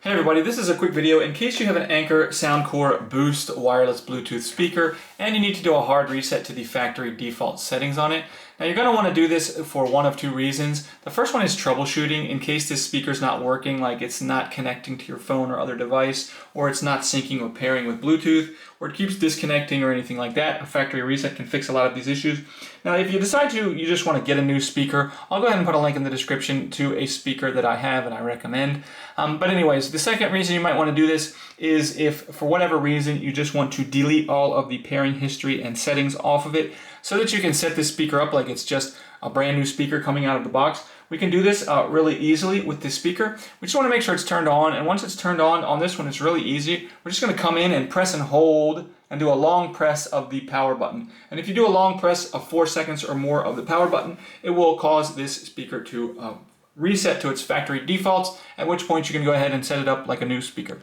Hey everybody, this is a quick video in case you have an Anker Soundcore Boost wireless Bluetooth speaker and you need to do a hard reset to the factory default settings on it. Now you're going to want to do this for one of two reasons. The first one is troubleshooting in case this speaker is not working, like it's not connecting to your phone or other device, or it's not syncing or pairing with Bluetooth, or it keeps disconnecting or anything like that. A factory reset can fix a lot of these issues. Now if you decide you just want to get a new speaker, I'll go ahead and put a link in the description to a speaker that I have and I recommend. But anyways, the second reason you might want to do this is if for whatever reason you just want to delete all of the pairing history and settings off of it so that you can set this speaker up like it's just a brand new speaker coming out of the box. We can do this really easily with this speaker. We just want to make sure it's turned on, and once it's turned on this one it's really easy. We're just going to come in and press and hold and do a long press of the power button. And if you do a long press of 4 seconds or more of the power button, it will cause this speaker to reset to its factory defaults, at which point you can go ahead and set it up like a new speaker.